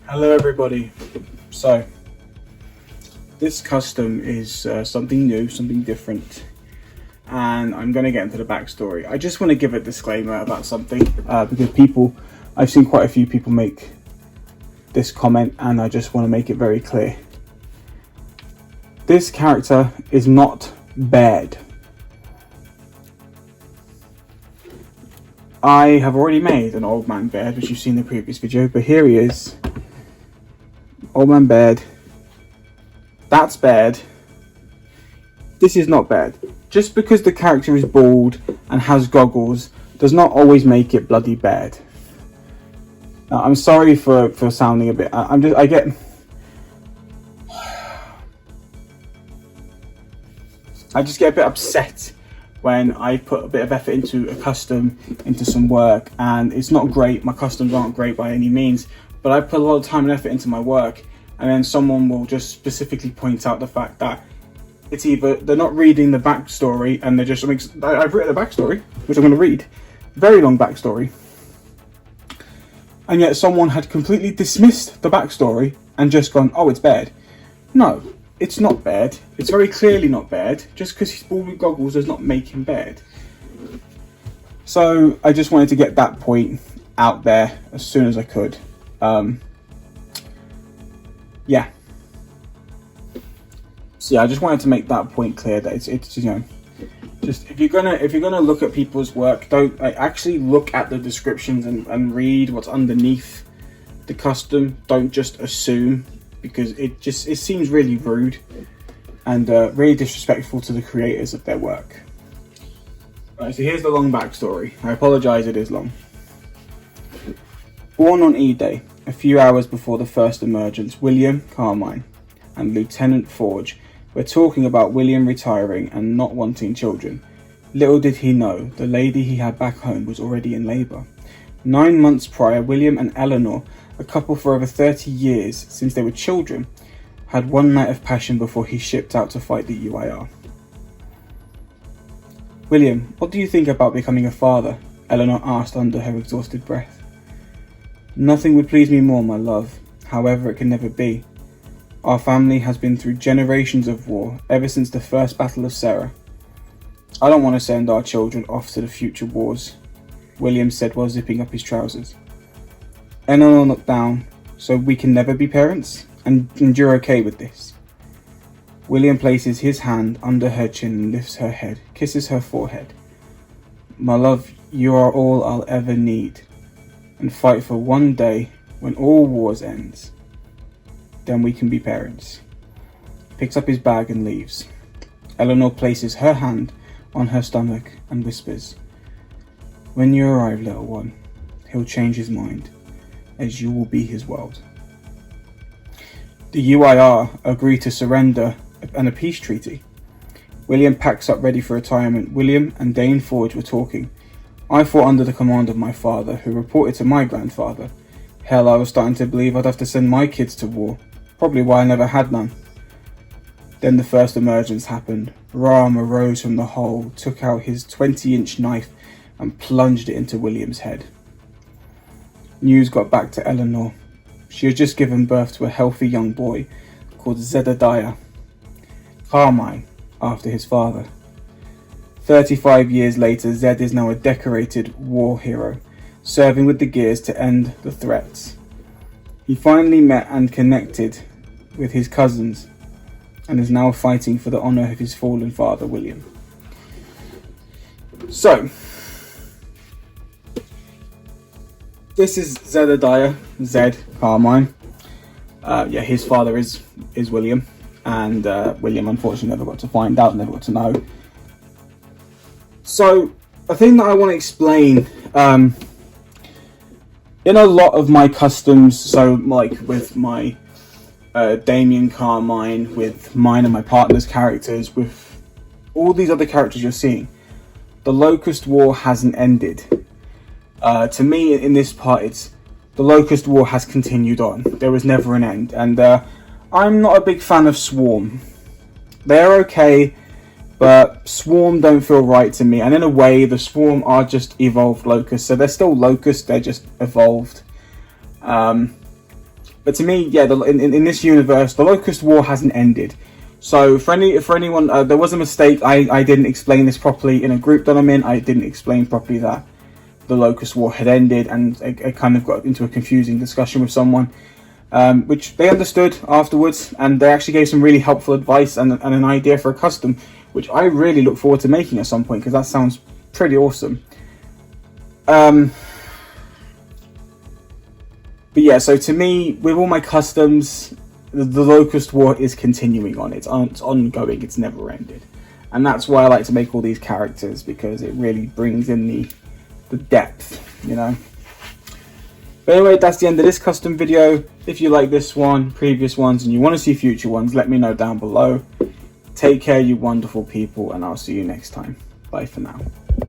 Hello everybody. So this custom is something new, something different, and I'm going to get into the backstory. I just want to give a disclaimer about something because I've seen quite a few people make this comment, and I just want to make it very clear. This character is not bad. I have already made an old man bad, which you've seen in the previous video, but here he is. Old man bad. That's bad. This is not bad. Just because the character is bald and has goggles does not always make it bloody bad. Now, I'm sorry for sounding a bit. I get a bit upset when I put a bit of effort into a custom, into some work, and it's not great. My customs aren't great by any means, but I put a lot of time and effort into my work, and then someone will just specifically point out the fact that it's either they're not reading the backstory and they're just, I've written a backstory, which I'm going to read, very long backstory, and yet someone had completely dismissed the backstory and just gone, oh, it's bad. No, it's not bad. It's very clearly not bad. Just because he's bald with goggles does not make him bad. So I just wanted to get that point out there as soon as I could. Yeah. So yeah, I just wanted to make that point clear that it's just if you're gonna look at people's work, don't actually look at the descriptions and read what's underneath the custom. Don't just assume, because it seems really rude and really disrespectful to the creators of their work. Right, so here's the long backstory. I apologise, it is long. Born on E-Day, a few hours before the first emergence, William, Carmine, and Lieutenant Forge were talking about William retiring and not wanting children. Little did he know, the lady he had back home was already in labour. 9 months prior, William and Eleanor, a couple for over 30 years since they were children, had one night of passion before he shipped out to fight the UIR. William, what do you think about becoming a father? Eleanor asked under her exhausted breath. Nothing would please me more, my love. However, it can never be. Our family has been through generations of war, ever since the first Battle of Sarah. I don't want to send our children off to the future wars, William said while zipping up his trousers. Eleanor looked down. So we can never be parents? And you're okay with this? William places his hand under her chin and lifts her head, kisses her forehead. My love, you are all I'll ever need, and fight for one day when all wars ends. Then we can be parents. Picks up his bag and leaves. Eleanor places her hand on her stomach and whispers, when you arrive, little one, he'll change his mind, as you will be his world. The UIR agree to surrender and a peace treaty. William packs up ready for retirement. William and Dane Forge were talking. I fought under the command of my father, who reported to my grandfather. Hell, I was starting to believe I'd have to send my kids to war. Probably why I never had none. Then the first emergence happened. Ram arose from the hole, took out his 20-inch knife and plunged it into William's head. News got back to Eleanor. She had just given birth to a healthy young boy called Zeddadhia. Carmine, after his father. 35 years later, Zed is now a decorated war hero, serving with the Gears to end the threats. He finally met and connected with his cousins, and is now fighting for the honour of his fallen father, William. So, this is Zeddadhia, Zed, Carmine. His father is William, and William unfortunately never got to find out, never got to know. So, a thing that I want to explain, in a lot of my customs, so like with my Damien Carmine, with mine and my partner's characters, with all these other characters you're seeing, the Locust War hasn't ended. To me, in this part, it's the Locust War has continued on. There was never an end, and I'm not a big fan of Swarm. They're okay, but Swarm don't feel right to me, and in a way, the Swarm are just evolved Locusts, so they're still Locusts, they're just evolved. But to me, yeah, in this universe, the Locust War hasn't ended. So for anyone, there was a mistake. I didn't explain this properly in a group that I'm in. I didn't explain properly that the Locust War had ended, and I kind of got into a confusing discussion with someone, which they understood afterwards, and they actually gave some really helpful advice and an idea for a custom, which I really look forward to making at some point, because that sounds pretty awesome. But yeah, so to me, with all my customs, the Locust War is continuing on. It's ongoing. It's never ended. And that's why I like to make all these characters, because it really brings in the depth, you know. But anyway, that's the end of this custom video. If you like this one, previous ones, and you want to see future ones, let me know down below. Take care, you wonderful people, and I'll see you next time. Bye for now.